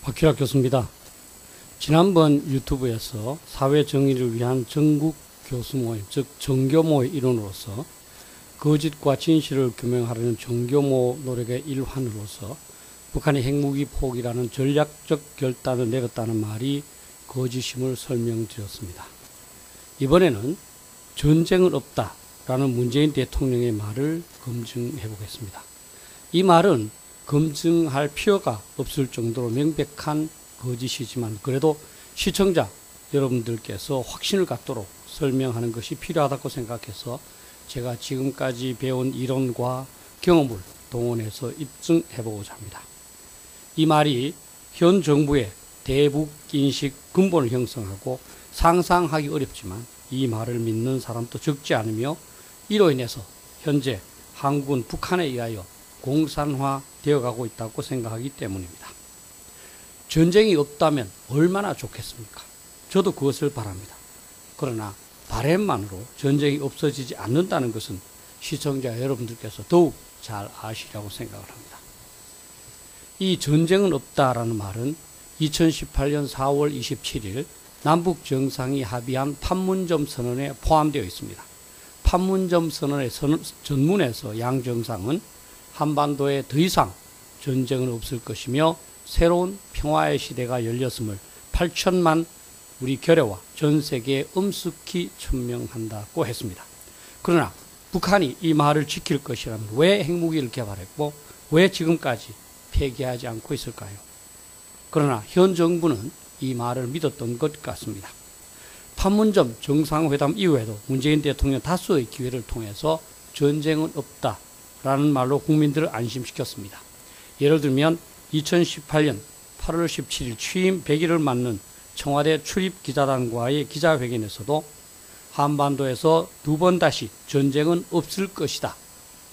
박희락 교수입니다. 지난번 유튜브에서 사회 정의를 위한 전국 교수 모임, 즉 정교모의 일원으로서 거짓과 진실을 규명하려는 정교모 노력의 일환으로서 북한의 핵무기 포기라는 전략적 결단을 내렸다는 말이 거짓임을 설명드렸습니다. 이번에는 전쟁은 없다라는 문재인 대통령의 말을 검증해 보겠습니다. 이 말은 검증할 필요가 없을 정도로 명백한 거짓이지만 그래도 시청자 여러분들께서 확신을 갖도록 설명하는 것이 필요하다고 생각해서 제가 지금까지 배운 이론과 경험을 동원해서 입증해 보고자 합니다. 이 말이 현 정부의 대북인식 근본을 형성하고 상상하기 어렵지만 이 말을 믿는 사람도 적지 않으며 이로 인해서 현재 한국은 북한에 의하여 공산화 되어가고 있다고 생각하기 때문입니다. 전쟁이 없다면 얼마나 좋겠습니까? 저도 그것을 바랍니다. 그러나 바람만으로 전쟁이 없어지지 않는다는 것은 시청자 여러분들께서 더욱 잘 아시리라고 생각을 합니다. 이 전쟁은 없다라는 말은 2018년 4월 27일 남북 정상이 합의한 판문점 선언에 포함되어 있습니다. 판문점 선언의 전문에서 양 정상은 한반도에 더 이상 전쟁은 없을 것이며 새로운 평화의 시대가 열렸음을 8천만 우리 결의와 전 세계에 엄숙히 천명한다고 했습니다. 그러나 북한이 이 말을 지킬 것이라면 왜 핵무기를 개발했고 왜 지금까지 폐기하지 않고 있을까요? 그러나 현 정부는 이 말을 믿었던 것 같습니다. 판문점 정상회담 이후에도 문재인 대통령 다수의 기회를 통해서 전쟁은 없다라는 말로 국민들을 안심시켰습니다. 예를 들면 2018년 8월 17일 취임 100일을 맞는 청와대 출입기자단과의 기자회견에서도 한반도에서 두 번 다시 전쟁은 없을 것이다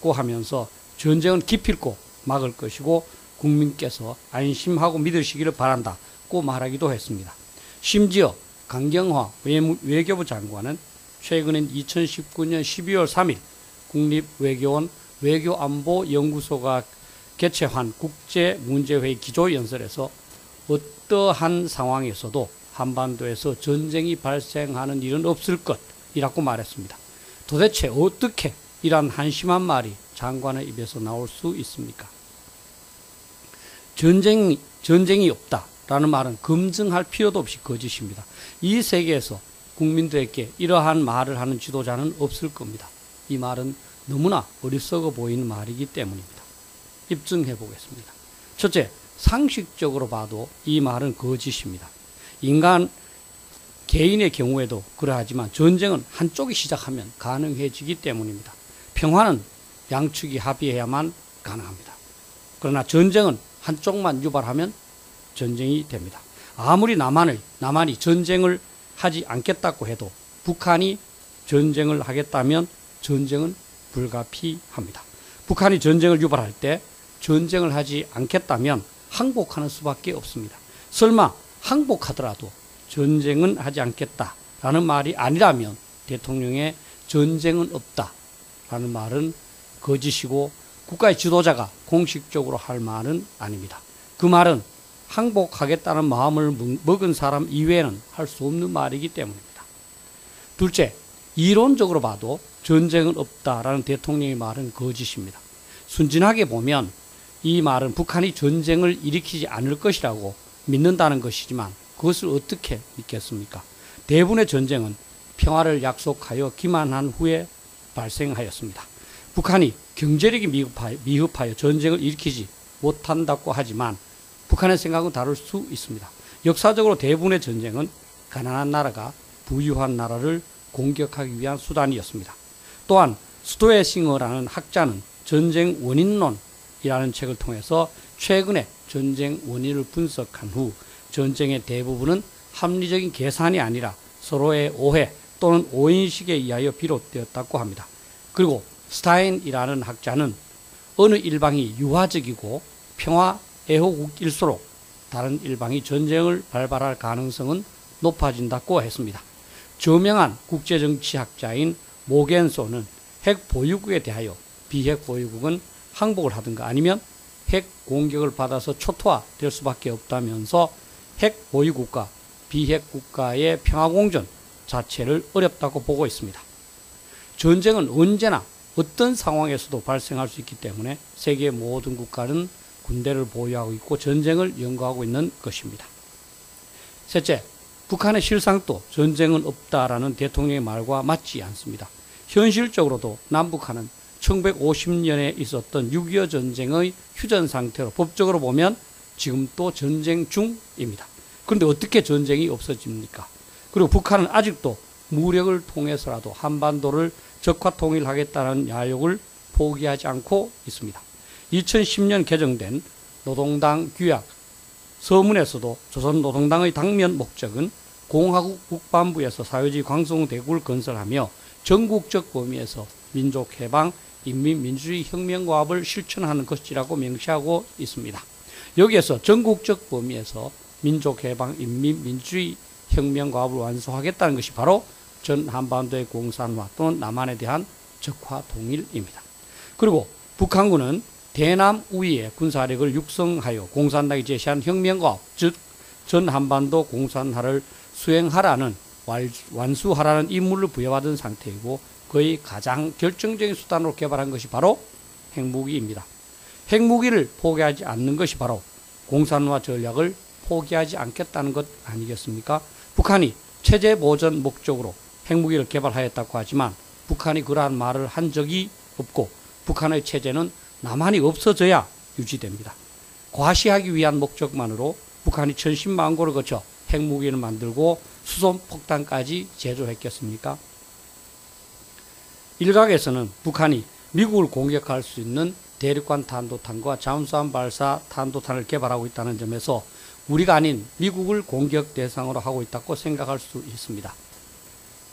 고 하면서 전쟁은 기필코 막을 것이고 국민께서 안심하고 믿으시기를 바란다고 말하기도 했습니다. 심지어 강경화 외교부 장관은 최근인 2019년 12월 3일 국립외교원 외교안보연구소가 개최한 국제문제회의 기조연설에서 어떠한 상황에서도 한반도에서 전쟁이 발생하는 일은 없을 것이라고 말했습니다. 도대체 어떻게 이러한 한심한 말이 장관의 입에서 나올 수 있습니까? 전쟁이 없다라는 말은 검증할 필요도 없이 거짓입니다. 이 세계에서 국민들에게 이러한 말을 하는 지도자는 없을 겁니다. 이 말은 너무나 어리석어 보이는 말이기 때문입니다. 입증해 보겠습니다. 첫째, 상식적으로 봐도 이 말은 거짓입니다. 인간 개인의 경우에도 그러하지만 전쟁은 한쪽이 시작하면 가능해지기 때문입니다. 평화는 양측이 합의해야만 가능합니다. 그러나 전쟁은 한쪽만 유발하면 전쟁이 됩니다. 아무리 남한이 전쟁을 하지 않겠다고 해도 북한이 전쟁을 하겠다면 전쟁은 불가피합니다. 북한이 전쟁을 유발할 때 전쟁을 하지 않겠다면 항복하는 수밖에 없습니다. 설마 항복하더라도 전쟁은 하지 않겠다라는 말이 아니라면 대통령의 전쟁은 없다라는 말은 거짓이고 국가의 지도자가 공식적으로 할 말은 아닙니다. 그 말은 항복하겠다는 마음을 먹은 사람 이외에는 할 수 없는 말이기 때문입니다. 둘째, 이론적으로 봐도 전쟁은 없다라는 대통령의 말은 거짓입니다. 순진하게 보면 이 말은 북한이 전쟁을 일으키지 않을 것이라고 믿는다는 것이지만 그것을 어떻게 믿겠습니까? 대부분의 전쟁은 평화를 약속하여 기만한 후에 발생하였습니다. 북한이 경제력이 미흡하여 전쟁을 일으키지 못한다고 하지만 북한의 생각은 다를 수 있습니다. 역사적으로 대부분의 전쟁은 가난한 나라가 부유한 나라를 공격하기 위한 수단이었습니다. 또한 스토에싱어라는 학자는 전쟁 원인론이라는 책을 통해서 최근에 전쟁 원인을 분석한 후 전쟁의 대부분은 합리적인 계산이 아니라 서로의 오해 또는 오인식에 의하여 비롯되었다고 합니다. 그리고 스타인이라는 학자는 어느 일방이 유화적이고 평화 애호국일수록 다른 일방이 전쟁을 발발할 가능성은 높아진다고 했습니다. 저명한 국제정치학자인 모겐소는 핵 보유국에 대하여 비핵 보유국은 항복을 하든가 아니면 핵 공격을 받아서 초토화될 수밖에 없다면서 핵 보유 국가, 비핵 국가의 평화공존 자체를 어렵다고 보고 있습니다. 전쟁은 언제나 어떤 상황에서도 발생할 수 있기 때문에 세계 모든 국가는 군대를 보유하고 있고 전쟁을 연구하고 있는 것입니다. 셋째, 북한의 실상도 전쟁은 없다라는 대통령의 말과 맞지 않습니다. 현실적으로도 남북한은 1950년에 있었던 6.25 전쟁의 휴전 상태로 법적으로 보면 지금 또 전쟁 중입니다. 그런데 어떻게 전쟁이 없어집니까? 그리고 북한은 아직도 무력을 통해서라도 한반도를 적화 통일하겠다는 야욕을 포기하지 않고 있습니다. 2010년 개정된 노동당 규약 서문에서도 조선노동당의 당면 목적은 공화국 국방부에서 사회주의 광성대국을 건설하며 전국적 범위에서 민족해방, 인민민주주의 혁명과업을 실천하는 것이라고 명시하고 있습니다. 여기에서 전국적 범위에서 민족해방, 인민민주주의 혁명과업을 완수하겠다는 것이 바로 전 한반도의 공산화 또는 남한에 대한 적화 통일입니다. 그리고 북한군은 대남 우위의 군사력을 육성하여 공산당이 제시한 혁명과업, 즉 전 한반도 공산화를 수행하라는 완수하라는 임무를 부여받은 상태이고 그의 가장 결정적인 수단으로 개발한 것이 바로 핵무기입니다. 핵무기를 포기하지 않는 것이 바로 공산화 전략을 포기하지 않겠다는 것 아니겠습니까? 북한이 체제 보전 목적으로 핵무기를 개발하였다고 하지만 북한이 그러한 말을 한 적이 없고 북한의 체제는 남한이 없어져야 유지됩니다. 과시하기 위한 목적만으로 북한이 천신만고를 거쳐 핵무기를 만들고 수소폭탄까지 제조했겠습니까? 일각에서는 북한이 미국을 공격할 수 있는 대륙간 탄도탄과 잠수함 발사 탄도탄을 개발하고 있다는 점에서 우리가 아닌 미국을 공격 대상으로 하고 있다고 생각할 수 있습니다.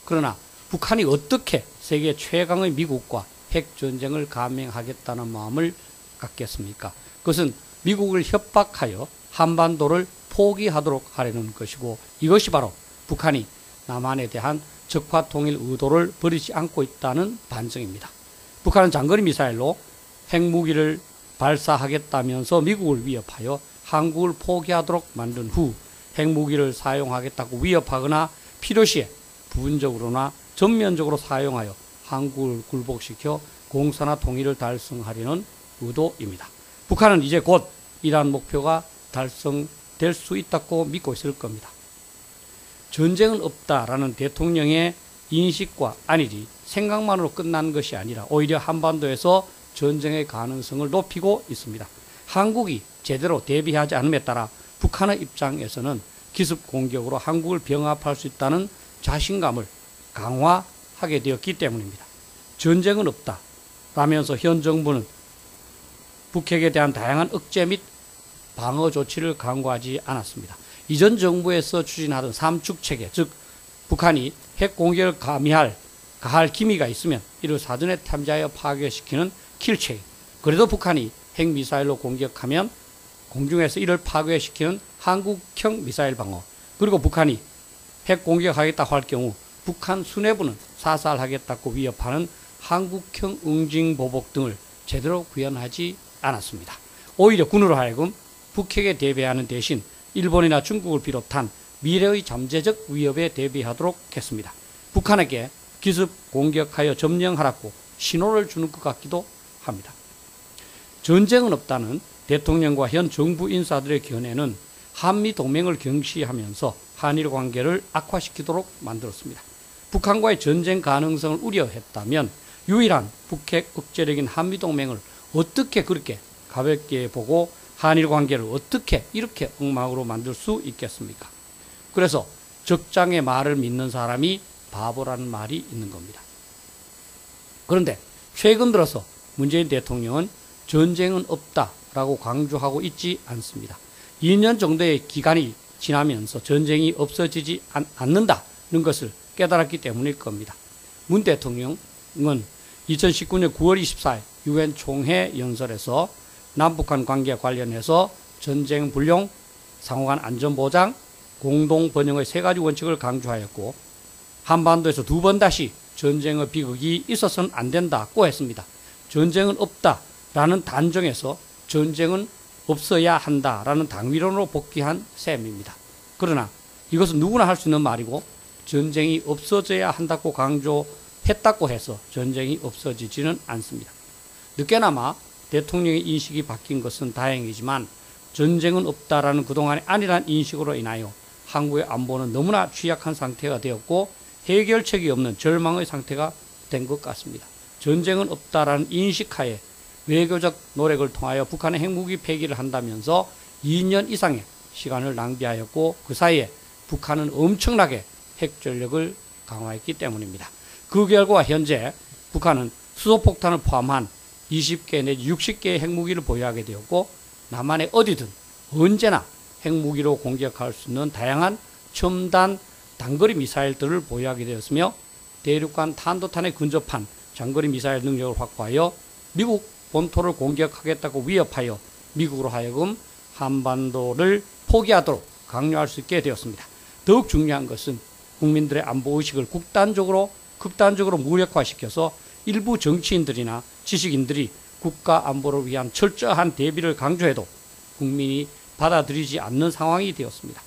그러나 북한이 어떻게 세계 최강의 미국과 핵전쟁을 감행하겠다는 마음을 갖겠습니까? 그것은 미국을 협박하여 한반도를 포기하도록 하려는 것이고 이것이 바로 북한이 남한에 대한 적화 통일 의도를 버리지 않고 있다는 반증입니다. 북한은 장거리 미사일로 핵무기를 발사하겠다면서 미국을 위협하여 한국을 포기하도록 만든 후 핵무기를 사용하겠다고 위협하거나 필요시에 부분적으로나 전면적으로 사용하여 한국을 굴복시켜 공산화 통일을 달성하려는 의도입니다. 북한은 이제 곧 이러한 목표가 달성될 수 있다고 믿고 있을 겁니다. 전쟁은 없다라는 대통령의 인식과 아니지 생각만으로 끝난 것이 아니라 오히려 한반도에서 전쟁의 가능성을 높이고 있습니다. 한국이 제대로 대비하지 않음에 따라 북한의 입장에서는 기습 공격으로 한국을 병합할 수 있다는 자신감을 강화하게 되었기 때문입니다. 전쟁은 없다 라면서 현 정부는 북핵에 대한 다양한 억제 및 방어 조치를 강구하지 않았습니다. 이전 정부에서 추진하던 삼축체계, 즉 북한이 핵 공격을 가할 기미가 있으면 이를 사전에 탐지하여 파괴시키는 킬체계, 그래도 북한이 핵미사일로 공격하면 공중에서 이를 파괴시키는 한국형 미사일 방어, 그리고 북한이 핵 공격하겠다고 할 경우 북한 수뇌부는 사살하겠다고 위협하는 한국형 응징보복 등을 제대로 구현하지 않았습니다. 오히려 군으로 하여금 북핵에 대비하는 대신 일본이나 중국을 비롯한 미래의 잠재적 위협에 대비하도록 했습니다. 북한에게 기습 공격하여 점령하라고 신호를 주는 것 같기도 합니다. 전쟁은 없다는 대통령과 현 정부 인사들의 견해는 한미동맹을 경시하면서 한일 관계를 악화시키도록 만들었습니다. 북한과의 전쟁 가능성을 우려했다면 유일한 북핵 억제력인 한미동맹을 어떻게 그렇게 가볍게 보고 한일 관계를 어떻게 이렇게 엉망으로 만들 수 있겠습니까? 그래서 적장의 말을 믿는 사람이 바보라는 말이 있는 겁니다. 그런데 최근 들어서 문재인 대통령은 전쟁은 없다라고 강조하고 있지 않습니다. 2년 정도의 기간이 지나면서 전쟁이 없어지지 않는다는 것을 깨달았기 때문일 겁니다. 문 대통령은 2019년 9월 24일 유엔 총회 연설에서 남북한 관계 관련해서 전쟁 불용, 상호간 안전보장, 공동번영의 세 가지 원칙을 강조하였고 한반도에서 두 번 다시 전쟁의 비극이 있어서는 안 된다고 했습니다. 전쟁은 없다라는 단정에서 전쟁은 없어야 한다라는 당위론으로 복귀한 셈입니다. 그러나 이것은 누구나 할 수 있는 말이고 전쟁이 없어져야 한다고 강조했다고 해서 전쟁이 없어지지는 않습니다. 늦게나마 대통령의 인식이 바뀐 것은 다행이지만 전쟁은 없다라는 그동안의 안일한 인식으로 인하여 한국의 안보는 너무나 취약한 상태가 되었고 해결책이 없는 절망의 상태가 된 것 같습니다. 전쟁은 없다라는 인식하에 외교적 노력을 통하여 북한의 핵무기 폐기를 한다면서 2년 이상의 시간을 낭비하였고 그 사이에 북한은 엄청나게 핵전력을 강화했기 때문입니다. 그 결과 현재 북한은 수소폭탄을 포함한 20개 내지 60개의 핵무기를 보유하게 되었고 남한의 어디든 언제나 핵무기로 공격할 수 있는 다양한 첨단 단거리 미사일들을 보유하게 되었으며 대륙간 탄도탄에 근접한 장거리 미사일 능력을 확보하여 미국 본토를 공격하겠다고 위협하여 미국으로 하여금 한반도를 포기하도록 강요할 수 있게 되었습니다. 더욱 중요한 것은 국민들의 안보의식을 극단적으로 무력화시켜서 일부 정치인들이나 지식인들이 국가 안보를 위한 철저한 대비를 강조해도 국민이 받아들이지 않는 상황이 되었습니다.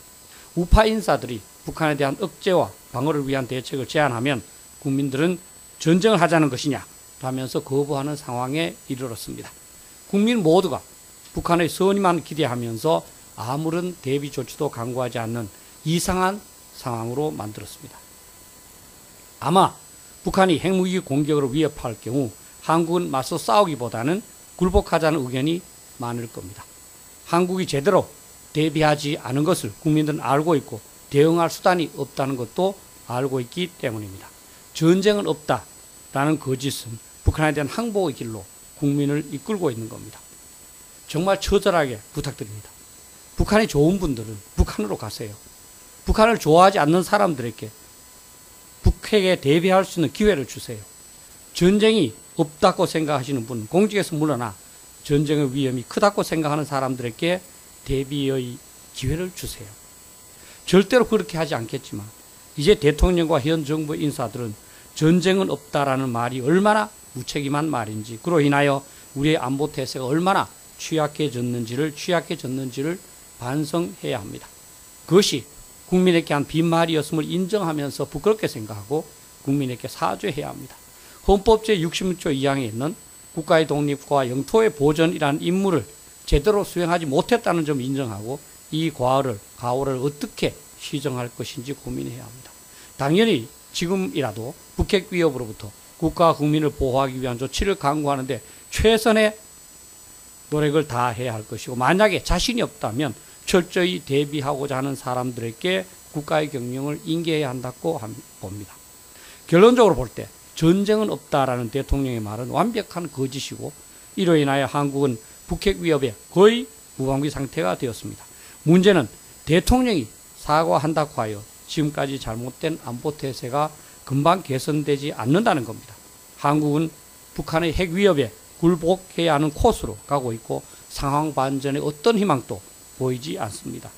우파 인사들이 북한에 대한 억제와 방어를 위한 대책을 제안하면 국민들은 전쟁을 하자는 것이냐 라면서 거부하는 상황에 이르렀습니다. 국민 모두가 북한의 선의만 기대하면서 아무런 대비 조치도 강구하지 않는 이상한 상황으로 만들었습니다. 아마 북한이 핵무기 공격으로 위협할 경우 한국은 맞서 싸우기보다는 굴복하자는 의견이 많을 겁니다. 한국이 제대로 대비하지 않은 것을 국민들은 알고 있고 대응할 수단이 없다는 것도 알고 있기 때문입니다. 전쟁은 없다라는 거짓은 북한에 대한 항복의 길로 국민을 이끌고 있는 겁니다. 정말 처절하게 부탁드립니다. 북한이 좋은 분들은 북한으로 가세요. 북한을 좋아하지 않는 사람들에게 북핵에 대비할 수 있는 기회를 주세요. 전쟁이 없다고 생각하시는 분, 공직에서 물러나 전쟁의 위험이 크다고 생각하는 사람들에게 대비의 기회를 주세요. 절대로 그렇게 하지 않겠지만 이제 대통령과 현 정부 인사들은 전쟁은 없다라는 말이 얼마나 무책임한 말인지, 그로 인하여 우리의 안보 태세가 얼마나 취약해졌는지를 반성해야 합니다. 그것이 국민에게 한 빈말이었음을 인정하면서 부끄럽게 생각하고 국민에게 사죄해야 합니다. 헌법 제66조 2항에 있는 국가의 독립과 영토의 보전이라는 임무를 제대로 수행하지 못했다는 점을 인정하고 이 가오를 어떻게 시정할 것인지 고민해야 합니다. 당연히 지금이라도 북핵 위협으로부터 국가와 국민을 보호하기 위한 조치를 강구하는데 최선의 노력을 다해야 할 것이고, 만약에 자신이 없다면 철저히 대비하고자 하는 사람들에게 국가의 경영을 인계해야 한다고 봅니다. 결론적으로 볼 때 전쟁은 없다라는 대통령의 말은 완벽한 거짓이고 이로 인하여 한국은 북핵 위협에 거의 무방비 상태가 되었습니다. 문제는 대통령이 사과한다고 하여 지금까지 잘못된 안보 태세가 금방 개선되지 않는다는 겁니다. 한국은 북한의 핵 위협에 굴복해야 하는 코스로 가고 있고 상황 반전의 어떤 희망도 보이지 않습니다.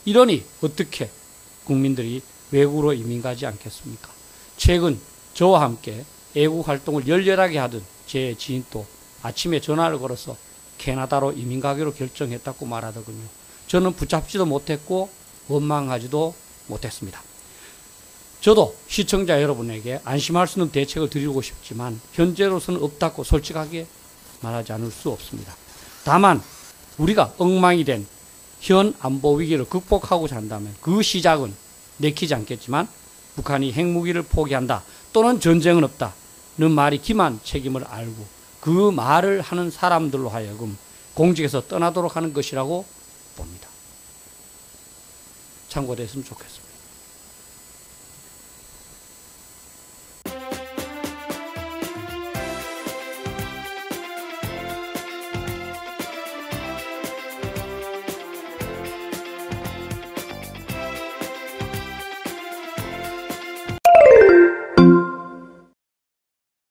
이러니 어떻게 국민들이 외국으로 이민 가지 않겠습니까? 최근 저와 함께 애국 활동을 열렬하게 하던 제 지인도 아침에 전화를 걸어서 캐나다로 이민 가기로 결정했다고 말하더군요. 저는 붙잡지도 못했고 원망하지도 못했습니다. 저도 시청자 여러분에게 안심할 수 있는 대책을 드리고 싶지만 현재로서는 없다고 솔직하게 말하지 않을 수 없습니다. 다만 우리가 엉망이 된 현 안보 위기를 극복하고자 한다면 그 시작은 내키지 않겠지만 북한이 핵무기를 포기한다 또는 전쟁은 없다는 말이 기만 책임을 알고 그 말을 하는 사람들로 하여금 공직에서 떠나도록 하는 것이라고 봅니다. 참고됐으면 좋겠습니다.